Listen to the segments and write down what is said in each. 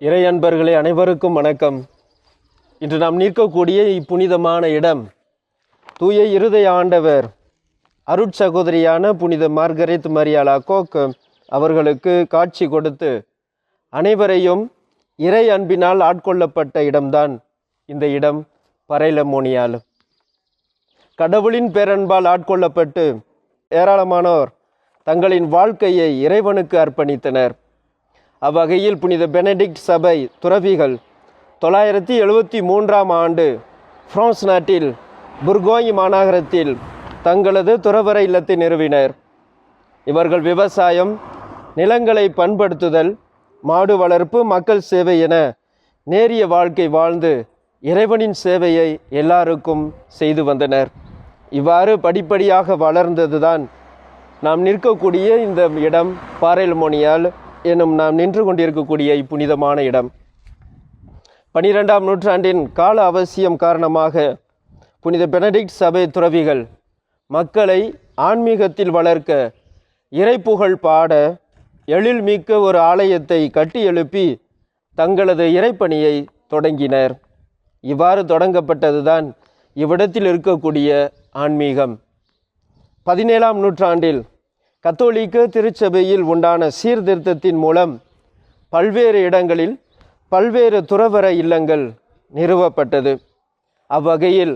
இறை அன்பர்களே அனைவருக்கும் வணக்கம். இன்று நாம் நிற்கக்கூடிய இப்புனிதமான இடம் தூய இருதய ஆண்டவர் அருட்சகோதரியான புனித மார்கரெத் மரி அலாகோக் அவர்களுக்கு காட்சி கொடுத்து அனைவரையும் இறை அன்பினால் ஆட்கொள்ளப்பட்ட இடம்தான் இந்த இடம். பறைலமோனியால் கடவுளின் பேரன்பால் ஆட்கொள்ளப்பட்டு ஏராளமானோர் தங்களின் வாழ்க்கையை இறைவனுக்கு அர்ப்பணித்தனர். அவ்வகையில் புனித பெனடிக்ட் சபை துறவிகள் 973ஆம் ஆண்டு பிரான்ஸ் நாட்டில் புர்கோய் மாநகரத்தில் தங்களது துறவற இல்லத்தை நிறுவினர். இவர்கள் விவசாயம், நிலங்களை பண்படுத்துதல், மாடு வளர்ப்பு, மக்கள் சேவை என நேரிய வாழ்க்கை வாழ்ந்து இறைவனின் சேவையை எல்லாருக்கும் செய்து வந்தனர். இவ்வாறு படிப்படியாக வளர்ந்ததுதான் நாம் நிற்கக்கூடிய இந்த இடம் பறைலமோனியால் எனும் நாம் நின்று கொண்டிருக்கக்கூடிய இப்புனிதமான இடம். 12ஆம் நூற்றாண்டின் கால அவசியம் காரணமாக புனித பெனடிக்ட் சபை துறவிகள் மக்களை ஆன்மீகத்தில் வளர்க்க, இறைப்புகழ் பாட, எழில்மிக்க ஒரு ஆலயத்தை கட்டி எழுப்பி தங்களது இறைப்பணியை தொடங்கினர். இவ்வாறு தொடங்கப்பட்டதுதான் இவ்விடத்தில் இருக்கக்கூடிய ஆன்மீகம். 17ஆம் நூற்றாண்டில் கத்தோலிக்க திருச்சபையில் உண்டான சீர்திருத்தத்தின் மூலம் பல்வேறு இடங்களில் பல்வேறு துறவற இல்லங்கள் நிறுவப்பட்டது. அவ்வகையில்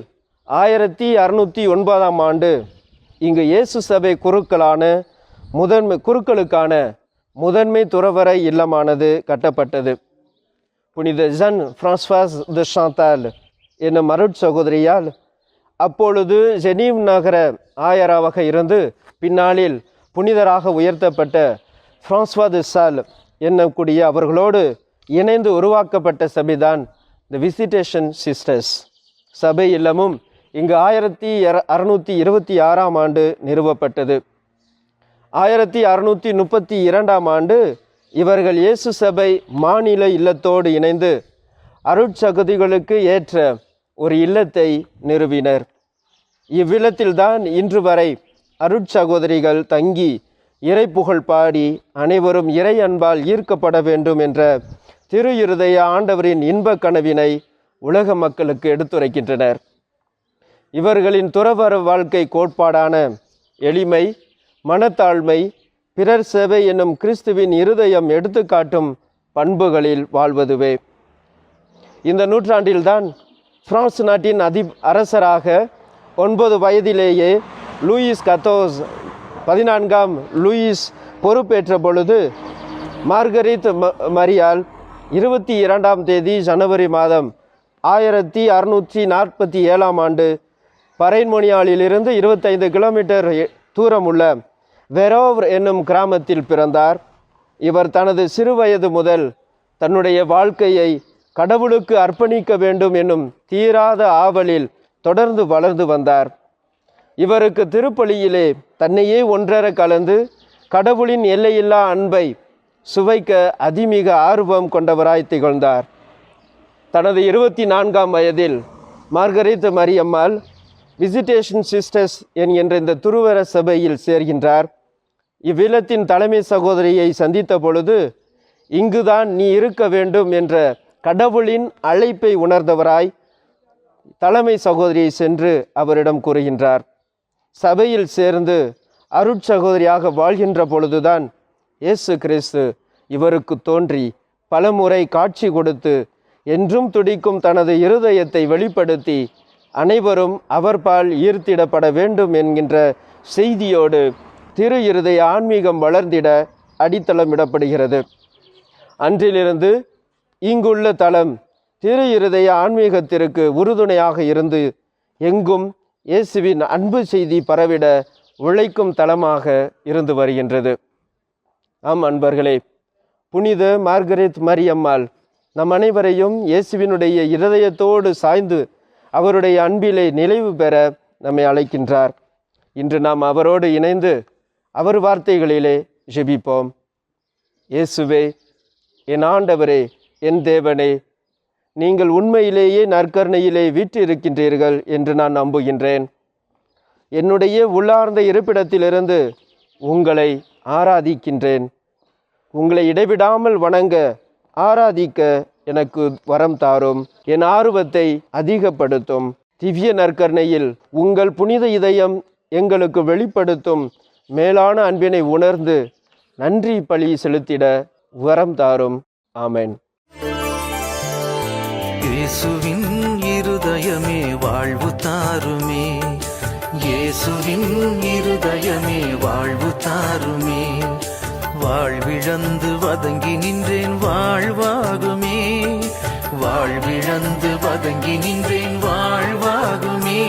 1609ஆம் ஆண்டு இங்கு இயேசு சபை குருக்களுக்கான முதன்மை துறவற இல்லமானது கட்டப்பட்டது. புனித ஜன் பிரான்சுவாஸ் de Chantal என்னும் அருட்சகோதரியால் அப்பொழுது ஜெனீவ் நகர ஆயராவாக இருந்து பின்னாளில் புனிதராக உயர்த்தப்பட்ட பிரான்சுவா de சால் என்னக்கூடிய அவர்களோடு இணைந்து உருவாக்கப்பட்ட சபைதான் தி விசிட்டேஷன் சிஸ்டர்ஸ் சபை இல்லமும் இங்கு 1626ஆம் ஆண்டு நிறுவப்பட்டது. 1632ஆம் ஆண்டு இவர்கள் இயேசு சபை மாநில இல்லத்தோடு இணைந்து அருட்சகதிகளுக்கு ஏற்ற ஒரு இல்லத்தை நிறுவினர். இவ்வில்லத்தில்தான் இன்று வரை அருட்சகோதரிகள் தங்கி இறைப்புகழ் பாடி அனைவரும் இறை அன்பால் ஈர்க்கப்பட வேண்டும் என்ற திரு இருதய ஆண்டவரின் இன்பக் கனவினை உலக மக்களுக்கு எடுத்துரைக்கின்றனர். இவர்களின் துறவற வாழ்க்கை கோட்பாடான எளிமை, மனத்தாழ்மை, பிறர் சேவை என்னும் கிறிஸ்துவின் இருதயம் எடுத்துக்காட்டும் பண்புகளில் வாழ்வதுவே. இந்த நூற்றாண்டில்தான் பிரான்ஸ் நாட்டின் அரசராக 9 வயதிலேயே லூயிஸ் 14ஆம் லூயிஸ் பொறுப்பேற்ற பொழுது மார்கரெத் மரியால் 22ஆம் தேதி ஜனவரி மாதம் 1647ஆம் ஆண்டு பறைலமோனியாலிலிருந்து 25 கிலோமீட்டர் தூரமுள்ள வெரோவ்ர் என்னும் கிராமத்தில் பிறந்தார். இவர் தனது சிறுவயது முதல் தன்னுடைய வாழ்க்கையை கடவுளுக்கு அர்ப்பணிக்க வேண்டும் என்னும் தீராத ஆவலில் தொடர்ந்து வளர்ந்து வந்தார். இவருக்கு திருப்பலியிலே தன்னையே ஒன்றர கலந்து கடவுளின் எல்லையில்லா அன்பை சுவைக்க அதிமிக ஆர்வம் கொண்டவராய் திகழ்ந்தார். தனது 24ஆம் வயதில் மார்கரெத் மரி அம்மாள் விசிட்டேஷன் சிஸ்டர்ஸ் என்கின்ற இந்த துறவற சபையில் சேர்கின்றார். இவ்வில்லத்தின் தலைமை சகோதரியை சந்தித்த பொழுது இங்குதான் நீ இருக்க வேண்டும் என்ற கடவுளின் அழைப்பை உணர்ந்தவராய் தலைமை சகோதரியை சென்று அவரிடம் கூறுகின்றார். சபையில் சேர்ந்து அருட்சகோதரியாக வாழ்கின்ற பொழுதுதான் இயேசு கிறிஸ்து இவருக்கு தோன்றி பலமுறை காட்சி கொடுத்து என்றும் துடிக்கும் தனது இருதயத்தை வெளிப்படுத்தி அனைவரும் அவர்பால் ஈர்த்திடப்பட வேண்டும் என்கின்ற செய்தியோடு திரு இருதய ஆன்மீகம் வளர்ந்திட அடித்தளமிடப்படுகிறது. அன்றிலிருந்து இங்குள்ள தலம் திரு இருதய ஆன்மீகத்திற்கு உறுதுணையாக இருந்து எங்கும் இயேசுவின் அன்பு செய்தி பரவிட உழைக்கும் தலமாக இருந்து வருகின்றது. ஆம் அன்பர்களே, புனித மார்கரெத் மரி அம்மாள் நம் அனைவரையும் இயேசுவினுடைய இருதயத்தோடு சாய்ந்து அவருடைய அன்பிலே நிலைவு பெற நம்மை அழைக்கின்றார். இன்று நாம் அவரோடு இணைந்து அவர் வார்த்தைகளிலே ஜெபிப்போம். இயேசுவே, என் ஆண்டவரே, என் தேவனே, நீங்கள் உண்மையிலேயே நற்கருணையிலே வீற்றிருக்கின்றீர்கள் என்று நான் நம்புகின்றேன். என்னுடைய உள்ளார்ந்த இருப்பிடத்திலிருந்து உங்களை ஆராதிக்கின்றேன். உங்களை இடைவிடாமல் வணங்க ஆராதிக்க எனக்கு வரம் தாரும். என் ஆர்வத்தை அதிகப்படுத்தும். திவ்ய நற்கருணையில் உங்கள் புனித இதயம் எங்களுக்கு வெளிப்படுத்தும் மேலான அன்பினை உணர்ந்து நன்றி பலி செலுத்திட வரம் தாரும். ஆமென். இயேசுவின் இருதயமே வாழ்வு தாருமே, இயேசுவின் இருதயமே வாழ்வு தாருமே. வாழ்விழந்து வதங்கி நின்றேன் வாழ்வாகுமே, வாழ்விழந்து வதங்கி நின்றேன் வாழ்வாகுமே,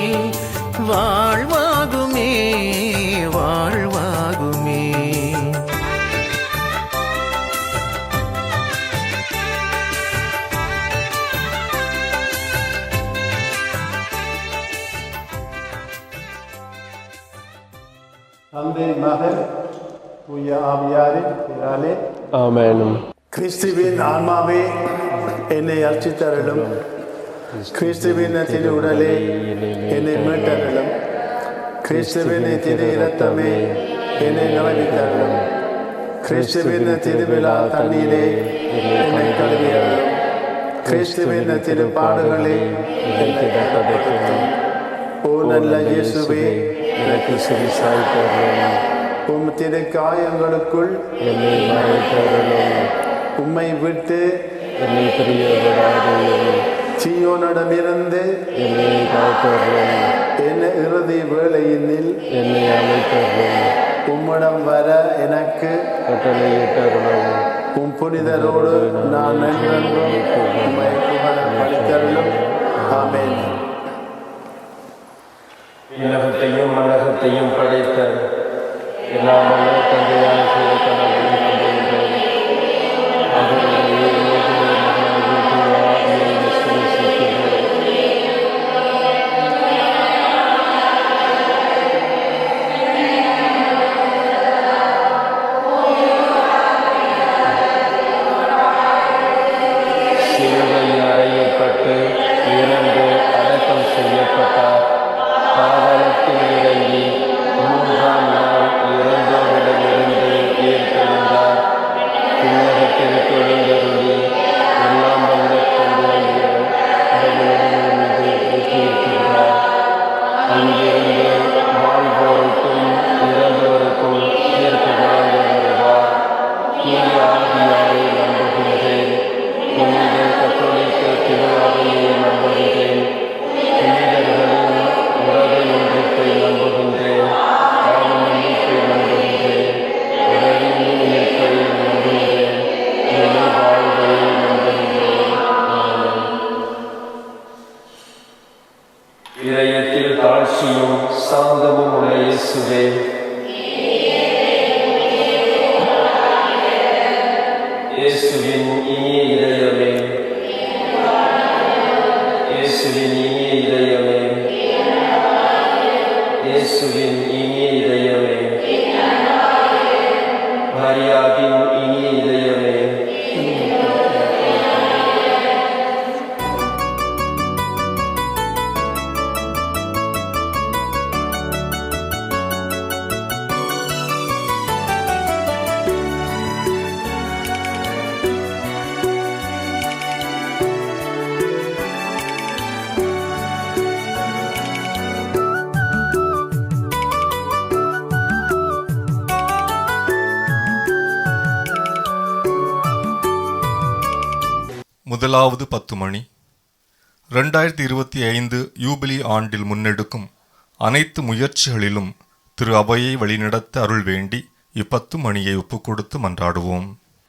வாழ்வாகுமே, வாழ்வாகுமே. தந்தை, மகன், தூய ஆவியாரின் பெயராலே ஆமென். கிறிஸ்துவின் ஆன்மாவே என்னை அர்ச்சித்தருளும், கிறிஸ்துவின் திரு உடலே என்னை மீட்டருளும், கிறிஸ்துவின் திரு இரத்தமே என்னை நிரம்பித்தருளும், கிறிஸ்துவின் திருவிழா தண்ணீரே என்னை கழுவியருளும், கிறிஸ்துவின் திருப்பாடுகளே என்னை கட்டப்படுத்தும். ஓ நல்ல இயேசுவே, எனக்கு செவிசாய்த்தருளும். உம் திரு காயங்களுக்குள் என்னை மறைத்தருளும். உம்மை விட்டு என்னை பிரியப்படாதேயும். சீயோனிடமிருந்து என்னை காத்தருளும். என் இறுதி வேளையினில் என்னை அழைத்தருளும். உம்மிடம் வர எனக்கு கட்டளையிட்டருளும். உம் புனிதரோடு நான் நன்றென்றும் உம்மை புகழப்படுத்தருளும். ஆமென். விண்ணகத்தையும் மண்ணகத்தையும் படைத்த எல்லாம் வல்ல தந்தையாகிய கடவுளை நம்புகிறேன். அவருடைய ஏகோப மகனாகிய தூய ஆவியை விசுவாசிக்கிறேன். சிலுவையில் அறையப்பட்டு இறந்து அடக்கம் செய்யப்பட்டார். பாதாளத்தில் இறங்கி மூன்றாம் நாள் இறந்தோரிடமிருந்து உயிர்த்தெழுந்தார். விண்ணகத்திற்கு எழுந்தருளி எல்லாம் வல்ல தந்தையாகிய கடவுளிடமிருந்து வீற்றிருக்கிறார். அங்கிருந்து வாழ்வோருக்கும் இறந்தோருக்கும் தீர்ப்பு வழங்க வருவார். தூய ஆவியாரை நம்புகின்றேன். புனித கத்தோலிக்க திரு அவையை நம்புகிறேன். புனிதர்களின் உறவை ஒன்றிப்பை நம்புகின்றேன். பாவ மன்னிப்பை நம்புகின்றேன். உறவின் உயிர்ப்பை நம்புகின்றேன். நிலை வாழ்வை நம்புகின்றேன். ஆமென். இதயத்தில் தாழ்ச்சியும் சாந்தமும் உள்ள இயேசுவே, இயேசுவின் இனிய இதயமே, இயேசுவின் இனிய இதயமே, இயேசுவின் இனிய இதயமே, மரியாவின் இனிய இதயமே, முதலாவது 10 மணி 2025 யூபிலி ஆண்டில் முன்னெடுக்கும் அனைத்து முயற்சிகளிலும் திரு அவையை வழிநடத்த அருள் வேண்டி 10 மணியை ஒப்புக்கொடுத்து மன்றாடுவோம்.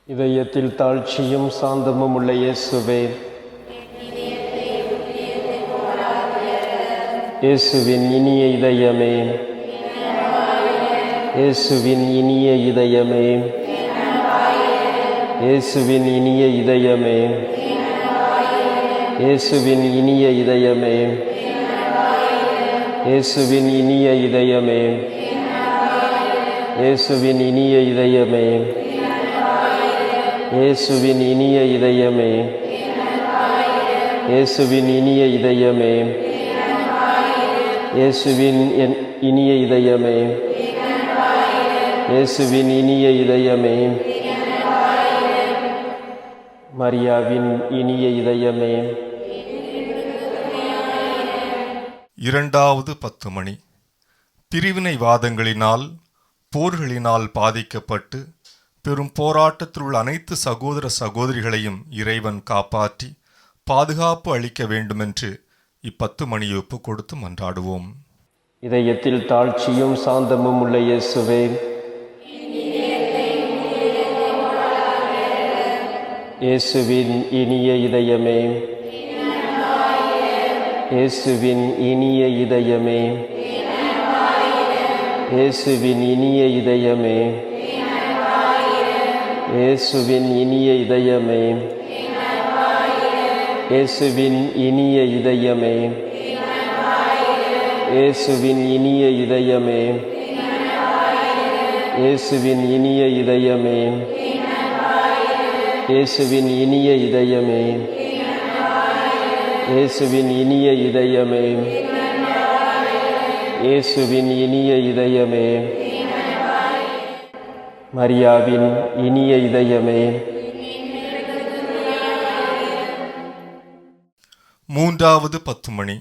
இதயத்தில் தாழ்ச்சியும் சாந்தமும் உள்ள இயேசுவே, இயேசுவின் இனிய இதயமே, இயேசுவின் இனிய இதயமே, இயேசுவின் இனிய இதயமே, இயேசுவின் இனிய இதயமே, இயேசுவின் இனிய இதயமே, இயேசுவின் இனிய இதயமே, இயேசுவின் இனிய இதயமே, இயேசுவின் இனிய இதயமே, இயேசுவின் இனிய இதயமே, இயேசுவின் இனிய இதயமே, மரியாவின் இனிய இதயமே. இரண்டாவது 10 மணி. பிரிவினைவாதங்களினால் போர்களினால் பாதிக்கப்பட்டு பெரும் போராட்டத்தில் உள்ள அனைத்து சகோதர சகோதரிகளையும் இறைவன் காப்பாற்றி பாதுகாப்பு அளிக்க வேண்டுமென்று 10 மணியை ஒப்புக் கொடுத்து மன்றாடுவோம். இதயத்தில் தாழ்ச்சியும் சாந்தமும் உள்ள இயேசுவே, இயேசுவின் இனிய இதயமே, இயேசுவின் இனிய இதயமே, இயேசுவின் இனிய இதயமே, இயேசுவின் இனிய இதயமே, இயேசுவின் இனிய இதயமே, இயேசுவின் இனிய இதயமே, இயேசுவின் இனிய இதயமே, இயேசுவின் இனிய இதயமே, இயேசுவின் இனிய இதயமே, இயேசுவின் இனிய இதயமே, மரியாவின் இனிய இதயமே. மூன்றாவது 10 மணி.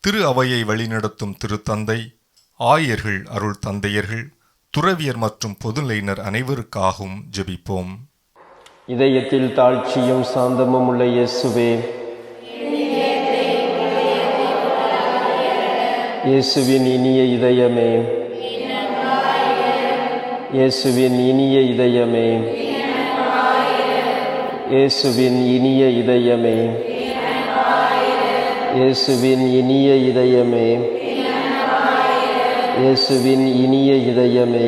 திரு அவையை வழிநடத்தும் திருத்தந்தை, ஆயர்கள், அருள் தந்தையர்கள், துறவியர் மற்றும் பொதுநிலையினர் அனைவருக்காகவும் ஜெபிப்போம். இதயத்தில் தாழ்ச்சியும் சாந்தமும் உள்ள இயேசுவே, இயேசுவின் இனிய இதயமே, இயேசுவின் இனிய இதயமே, இயேசுவின் இனிய இதயமே, இயேசுவின் இனிய இதயமே, இயேசுவின் இனிய இதயமே,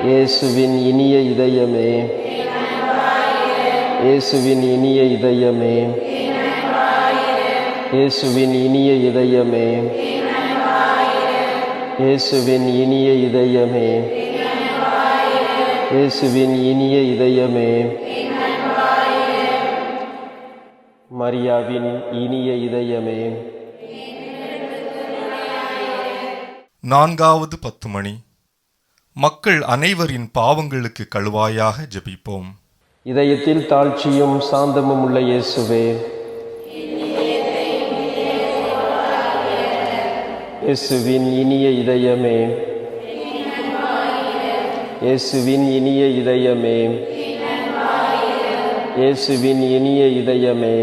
இயேசுவின் இனிய இதயமே, இயேசுவின் இனிய இதயமே, இயேசுவின் இனிய இதயமே, இயேசுவின் இனிய இதயமே, இயேசுவின் இனிய இதயமே, மரியாவின் இனிய இதயமே. நான்காவது 10 மணி. மக்கள் அனைவரின் பாவங்களுக்கு கழுவாயாக ஜெபிப்போம். இதயத்தில் தாழ்ச்சியும் சாந்தமும் உள்ள இயேசுவே, இயேசுவின் இனிய இதயமே, இயேசுவின் இனிய இதயமே, இயேசுவின் இனிய இதயமே,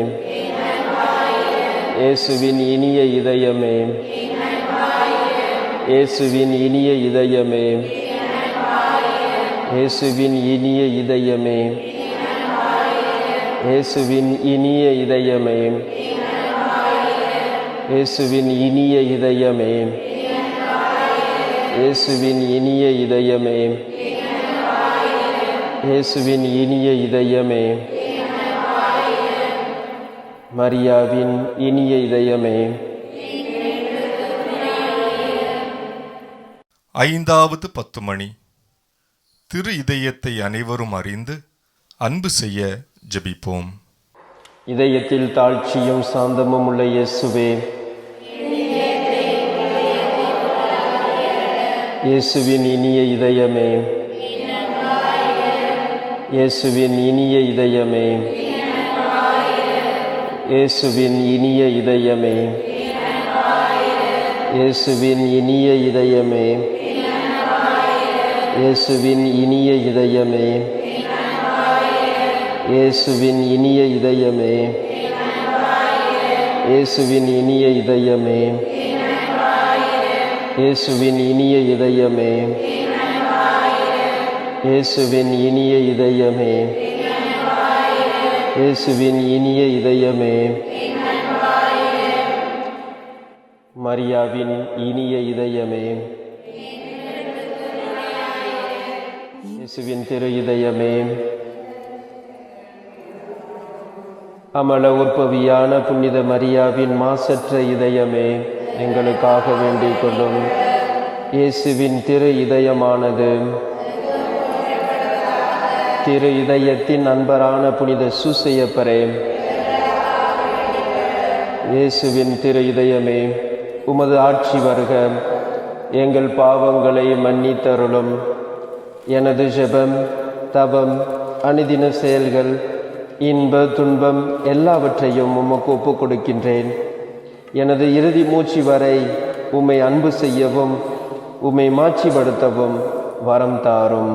இயேசுவின் இனிய இதயமே, இயேசுவின் இனிய இதயமே, இயேசுவின் இனிய இதயமே, இயேசுவின் இனிய இதயமே, இயேசுவின் இனிய இதயமே, இயேசுவின் இனிய இதயமே, இயேசுவின் இனிய இதயமே, மரியாவின் இனிய இதயமே. ஐந்தாவது 10 மணி. திரு இதயத்தை அனைவரும் அறிந்து அன்பு செய்ய ஜெபிப்போம். இதயத்தில் தாழ்ச்சியும் சாந்தமும் உள்ள இயேசுவே, இயேசுவின் இனிய இதயமே, இயேசுவின் இனிய இதயமே, இயேசுவின் இனிய இதயமே, இயேசுவின் இனிய இதயமே, இயேசுவின் இனிய இதயமே, இயேசுவின் இனிய இதயமே, இயேசுவின் இனிய இதயமே, இயேசுவின் இனிய இதயமே, இயேசுவின் இனிய இதயமே, இயேசுவின் இனிய இதயமே, மரியாவின் இனிய இதயமே. இயேசுவின் திரு இதயமே, அமல உற்பவியான புனித மரியாவின் மாசற்ற இதயமே, எங்களுக்காக வேண்டிக் கொள்ளும். இயேசுவின் திரு இதயமானது திரு இதயத்தின் நண்பரான புனித சூசையப்பரே, இயேசுவின் திரு இதயமே, உமது ஆட்சி வருக, எங்கள் பாவங்களை மன்னித்தருளும். எனது ஜெபம், தவம், அனுதின செயல்கள், இன்ப துன்பம் எல்லாவற்றையும் உமக்கு ஒப்புக் கொடுக்கின்றேன். எனது இறுதி மூச்சு வரை உம்மை அன்பு செய்யவும் உம்மை மாட்சிப்படுத்தவும் வரம் தாரும்.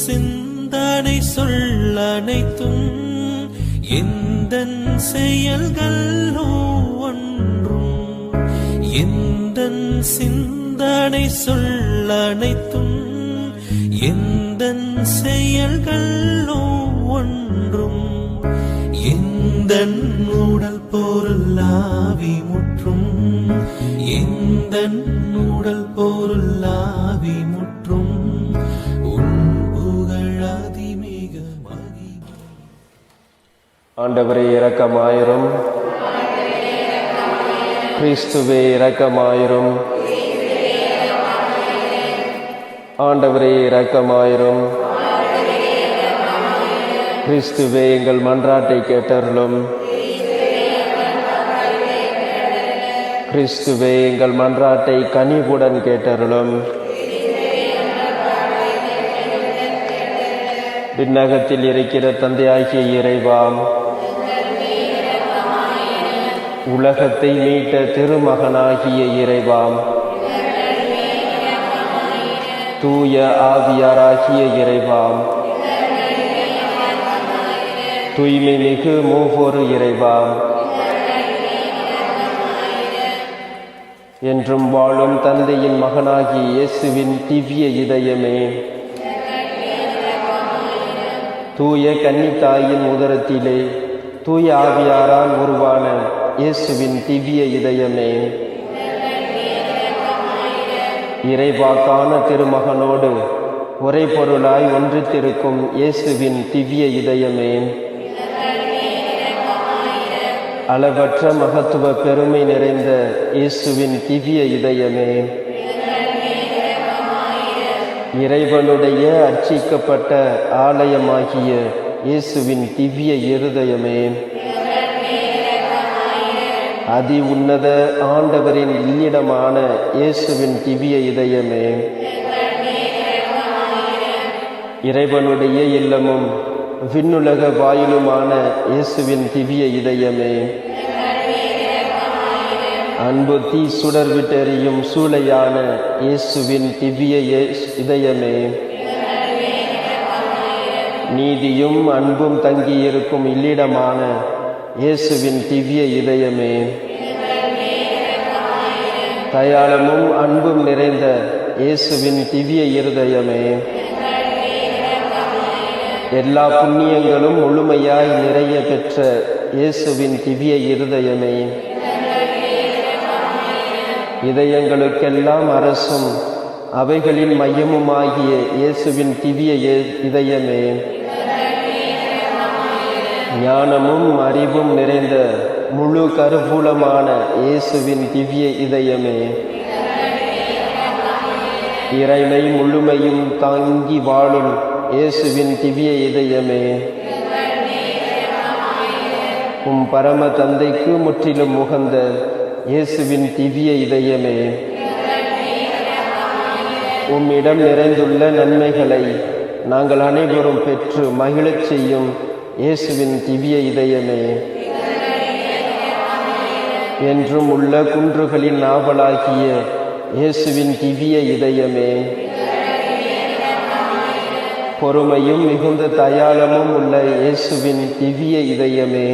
சிந்தனை சொல்லனைத்தும் எந்தன் செயல்கள் ஒன்றும் எந்தன் சிந்தனை சொல்லனைத்தும் எந்தன் செயல்கள் ஒன்றும் எந்தன் உடல் பொருளாவி முற்றும் எந்தன் உடல் பொருளாவி முற்றும் ஆண்டவரே இரக்கமாயிரும். கிறிஸ்துவே இரக்கமாயிரும். ஆண்டவரே இரக்கமாயிரும். கிறிஸ்துவே எங்கள் மன்றாட்டை கேட்டருளும். கிறிஸ்துவே எங்கள் மன்றாட்டை கனிவுடன் கேட்டருளும். விண்ணகத்தில் இருக்கிற தந்தையாகிய இறைவாம், உலகத்தை மீட்ட திருமகனாகிய இறைவாம், தூய ஆவியாராகிய இறைவாம், தூய்மை மிகு மூவொரு இறைவாம், என்றும் வாழும் தந்தையின் மகனாகிய இயேசுவின் திவ்ய இதயமே, தூய கன்னித்தாயின் உதரத்திலே தூய ஆவியாரால் உருவான இயேசுவின் திவ்ய இதயமே, இறைவாக்கான திருமகனோடு ஒரே பொருளாய் ஒன்றித்திருக்கும் இயேசுவின் திவ்ய இதயமே, அளவற்ற மகத்துவ பெருமை நிறைந்த இயேசுவின் திவ்ய இதயமே, இறைவனுடைய அர்ச்சிக்கப்பட்ட ஆலயமாகிய இயேசுவின் திவ்ய இருதயமே, அதி உன்னத ஆண்டவரின் இல்லிடமான இயேசுவின் திவ்ய இதயமே, இறைவனுடைய இல்லமும் விண்ணுலக வாயிலுமான இயேசுவின் திவ்ய இதயமே, அன்பு தீ சுடர் விட்டெறியும் சூளையான இயேசுவின் திவ்ய இதயமே, நீதியும் அன்பும் தங்கியிருக்கும் இல்லிடமான இயேசுவின் திவ்ய இதயமே, தயாளமும் அன்பும் நிறைந்த இயேசுவின் திவ்ய இருதயமே, எல்லா புண்ணியங்களும் முழுமையாய் நிறைய பெற்ற இயேசுவின் திவ்ய இருதயமே, இதயங்களுக்கெல்லாம் அரசும் அவைகளின் மையமுமாகிய இயேசுவின் திவ்ய இதயமே, ஞானமும் அறிவும் நிறைந்த முழு கருவூலமான இயேசுவின் திவ்ய இதயமே, இறைமை முழுமையும் தாங்கி வாழும் இயேசுவின் திவ்ய இதயமே, உம் பரம தந்தைக்கு முற்றிலும் உகந்த இயேசுவின் திவ்ய இதயமே, உம்மிடம் நிறைந்துள்ள நன்மைகளை நாங்கள் அனைவரும் பெற்று மகிழச் செய்யும் இயேசுவின் திவ்ய இதயமே, என்றும் உள்ள குன்றுகளின் நாவலாகிய இயேசுவின் திவ்ய இதயமே, பொறுமையும் மிகுந்த தயாளமும் உள்ள இயேசுவின் திவ்ய இதயமே,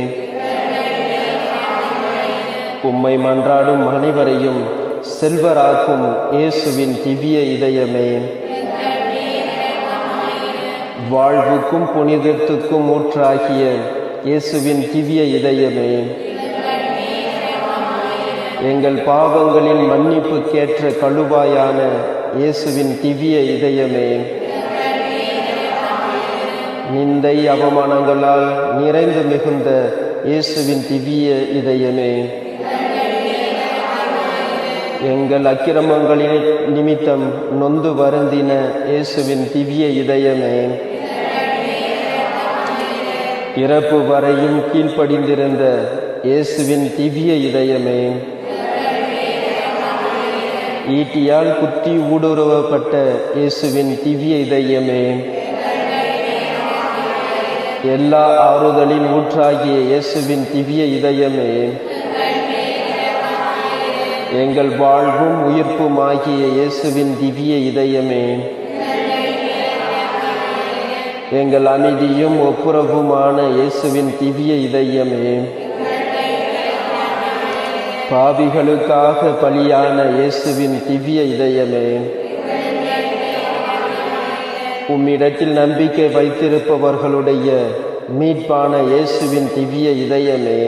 உம்மை மன்றாடும் அனைவரையும் செல்வராக்கும் இயேசுவின் திவ்ய இதயமே, வாழ்வுக்கும் புனிதத்துக்கும் ஊற்றாகிய இயேசுவின் திவ்ய இதயமே, எங்கள் பாவங்களின் மன்னிப்புக்கேற்ற கழுவாயான இயேசுவின் திவ்ய இதயமே, நிந்தை அவமானங்களால் நிறைந்து மிகுந்த இயேசுவின் திவ்ய இதயமே, எங்கள் அக்கிரமங்களின் நிமித்தம் நொந்து வருந்தின இயேசுவின் திவ்ய இதயமே, இறப்பு வரையும் கீழ்ப்படிந்திருந்த இயேசுவின் திவ்ய இதயமே, ஈட்டியால் குத்தி ஊடுருவப்பட்ட இயேசுவின் திவ்ய இதயமே, எல்லா ஆறுதலின் ஊற்றாகிய இயேசுவின் திவ்ய இதயமே, எங்கள் வாழ்வும் உயிர்ப்புமாகிய இயேசுவின் திவ்ய இதயமே, எங்கள் அமைதியும் ஒப்புரவுமான இயேசுவின் திவ்ய இதயமே, பாவிகளுக்காக பலியான இயேசுவின் திவ்ய இதயமே, உம்மிடத்தில் நம்பிக்கை வைத்திருப்பவர்களுடைய மீட்பான இயேசுவின் திவ்ய இதயமே,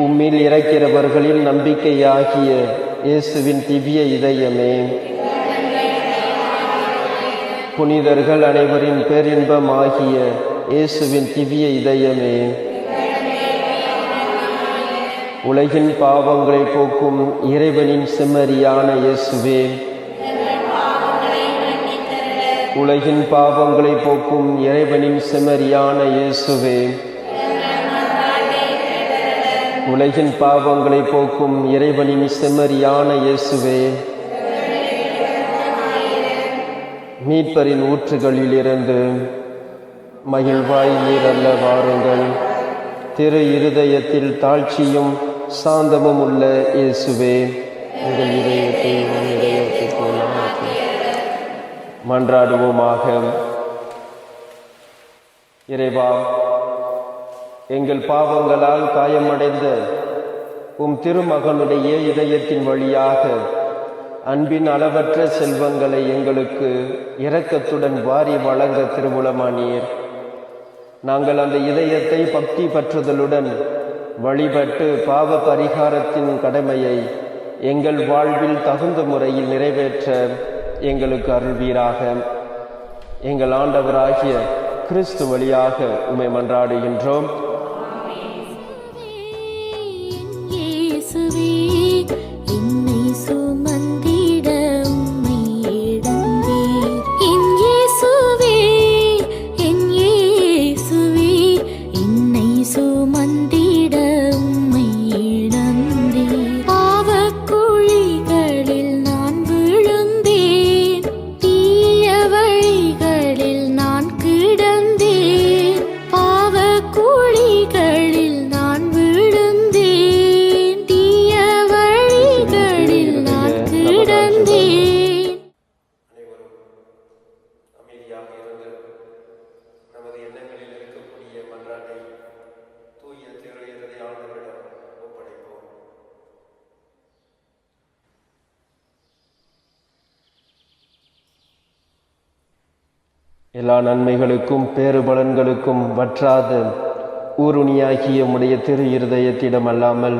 உம்மில் இறக்கிறவர்களின் நம்பிக்கையாகிய இயேசுவின் திவ்ய இதயமே, புனிதர்கள் அனைவரின் பேரின்பமாகிய இயேசுவின் திவ்ய இதயமே, உலகின் பாவங்களை போக்கும் இறைவனின் செம்மறியான இயேசுவே, உலகின் பாவங்களை போக்கும் இறைவனின் செம்மறியான இயேசுவே, உலகின் பாவங்களை போக்கும் இறைவனின் செம்மறியான இயேசுவே, மீட்பரின் ஊற்றுகளிலிருந்து மகிழ்வாய் நீரல்ல வாருங்கள். திரு இருதயத்தில் தாழ்ச்சியும் சாந்தமும் உள்ள இயேசுவே, உங்கள் இதயத்தை உன் இதயத்துக்கு மாற்றி மன்றாடுவோமாக. இறைவா, எங்கள் பாவங்களால் காயமடைந்த உம் திருமகனுடைய இதயத்தின் வழியாக அன்பின் அளவற்ற செல்வங்களை எங்களுக்கு இரக்கத்துடன் வாரி வழங்க திருவுளமானீர். நாங்கள் அந்த இதயத்தை பக்தி பற்றுதலுடன் வழிபட்டு பாவ பரிகாரத்தின் கடமையை எங்கள் வாழ்வில் தகுந்த முறையில் நிறைவேற்ற எங்களுக்கு அருள்வீராக. எங்கள் ஆண்டவராகிய கிறிஸ்து வழியாக உம்மை மன்றாடுகின்றோம். எல்லா நன்மைகளுக்கும் பேறுபலன்களுக்கும் வற்றாத ஊருணியாகிய உம்முடைய திரு இருதயத்திடம் அல்லாமல்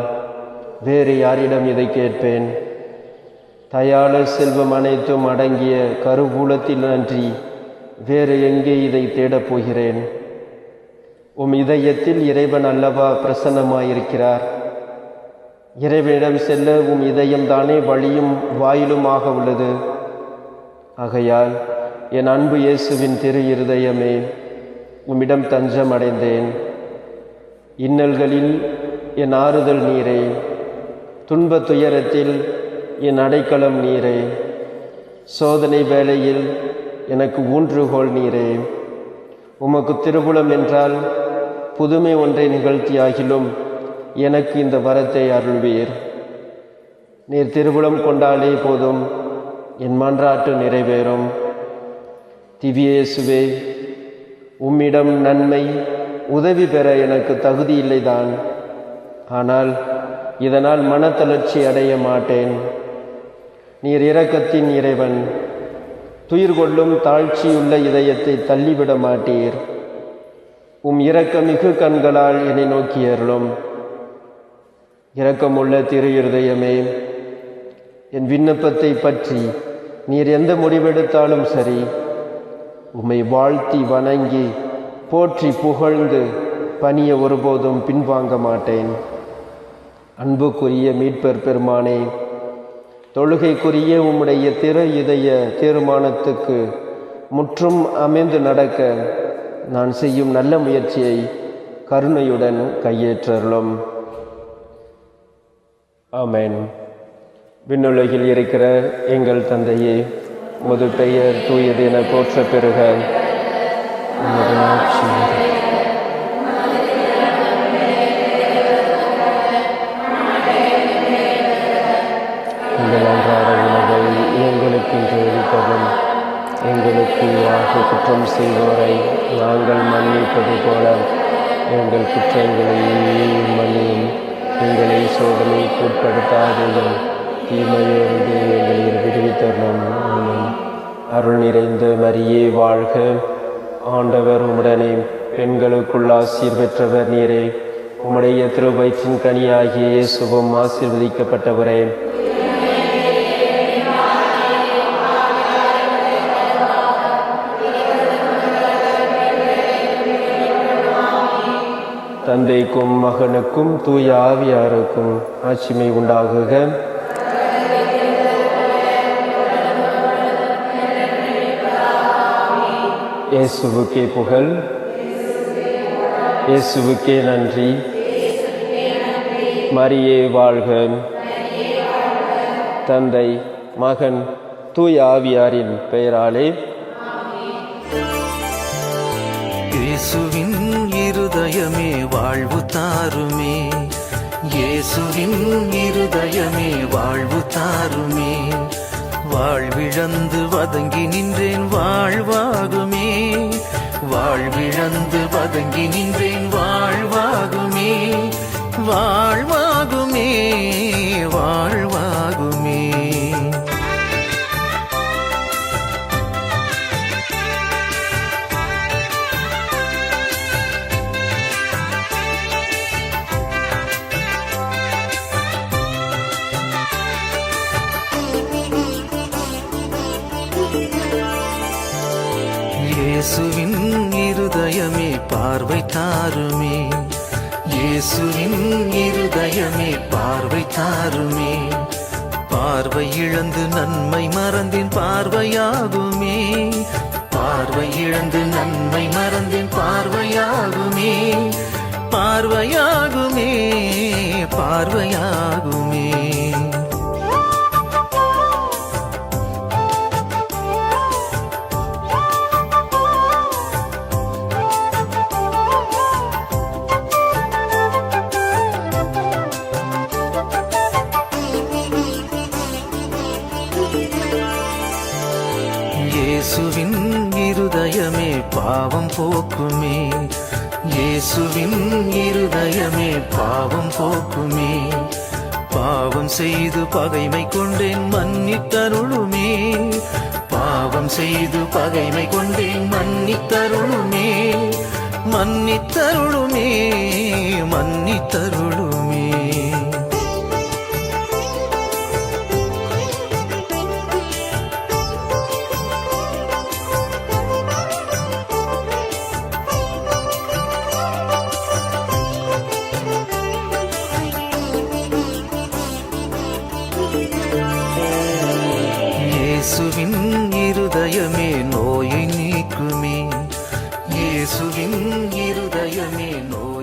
வேறு யாரிடம் இதை கேட்பேன்? தயாள செல்வம் அனைத்தும் அடங்கிய கருவூலத்தில் அன்றி வேறு எங்கே இதை தேடப் போகிறேன்? உம் இதயத்தில் இறைவன் அல்லவா பிரசன்னமாயிருக்கிறார். இறைவனிடம் செல்ல உம் இதயம்தானே வழியும் வாயிலுமாக உள்ளது. ஆகையால் என் அன்பு இயேசுவின் திரு இருதயமே, உம்மிடம் தஞ்சம் அடைந்தேன். இன்னல்களில் என் ஆறுதல் நீரே, துன்ப துயரத்தில் என் அடைக்கலம் நீரே, சோதனை வேளையில் எனக்கு ஊன்றுகோல் நீரே. உமக்கு திருவுளம் என்றால் புதுமை ஒன்றை நிகழ்த்தியாகிலும் எனக்கு இந்த வரத்தை அருள்வீர். நீர் திருவுளம் கொண்டாலே போதும், என் மன்றாட்டு நிறைவேறும். திவ்ய இயேசுவே, உம்மிடம் நன்மை உதவி பெற எனக்கு தகுதி இல்லைதான். ஆனால் இதனால் மனத்தளர்ச்சி அடைய மாட்டேன். நீர் இரக்கத்தின் இறைவன், துயிர் கொள்ளும் தாழ்ச்சியுள்ள இதயத்தை தள்ளிவிட மாட்டீர். உம் இரக்கமிகு கண்களால் என்னை நோக்கி அருளும். இரக்கமுள்ள திரு இருதயமே, என் விண்ணப்பத்தை பற்றி நீர் எந்த முடிவெடுத்தாலும் சரி, உம்மை வாழ்த்தி வணங்கி போற்றி புகழ்ந்து பணிய ஒருபோதும் பின்வாங்க மாட்டேன். அன்புக்குரிய மீட்பர் பெருமானே, தொழுகைக்குரிய உம்முடைய திரு இதய தீர்மானத்துக்கு முற்றும் அமைந்து நடக்க நான் செய்யும் நல்ல முயற்சியை கருணையுடன் கையேற்றலும். ஆமென். விண்ணுலகில் இருக்கிற எங்கள் தந்தையே, உமது பெயர் தூயது என போற்ற பெறுக. உமது ஆட்சி வருக. எங்கள் அன்றாட உணவை எங்களுக்கு இன்று அளிக்கவும், எங்களுக்கு குற்றம் செய்வோரை நாங்கள் மன்னிப்பது போல எங்கள் குற்றங்களை மன்னியும். எங்களை சோதனைக்கு உட்படுத்தாதையும் தீமையிலிருந்து எங்களை விடுவித்தரணும். அருள் நிறைந்த மரியே வாழ்க. ஆண்டவர் உம்முடனே, பெண்களுக்குள் ஆசீர் பெற்றவர் நீரே. உம்முடைய திருவயிற்றின் கனியாகிய இயேசுவும் ஆசீர்வதிக்கப்பட்டவரே. தந்தைக்கும் மகனுக்கும் தூய ஆவியாருக்கும் ஆட்சிமை உண்டாகுக. இயேசுவுக்கே புகழ், இயேசுவுக்கே நன்றி. மரியே வாழ்க. தந்தை, மகன், தூய ஆவியாரின் பெயராலே. இயேசுவின் இருதயமே வாழ்வு தாருமே, இயேசுவின் இருதயமே வாழ்வு தாருமே. வாழ்விழந்து வதங்கி நின்றேன் வாழ்வாகுமே, வாழ்விழந்து வதங்கி நின்றேன் வாழ்வாகுமே, வாழ்வாகுமே, வாழ்வாகுமே. இயேசுவின் இருதயமே பார்வை தாருமே, இயேசுவின் இருதயமே பார்வை தாருமே. பார்வை இழந்து நன்மை மறந்தேன் பார்வையாகுமே, பார்வை இழந்து நன்மை மறந்தேன் பார்வையாகுமே, பார்வையாகுமே, பார்வையாகுமே. இயேசுவின் இருதயமே பாவம் போக்குமே, இயேசுவின் இருதயமே பாவம் போக்குமே. பாவம் செய்து பகைமை கொண்டேன் மன்னித்தருளுமே, பாவம் செய்து பகைமை கொண்டேன் மன்னித்தருளுமே, மன்னித்தருளுமே, மன்னித்தருளுமே. இயேசுவின் இருதயமே நோயை நீக்குமே, இயேசுவின் இருதயமே நோய்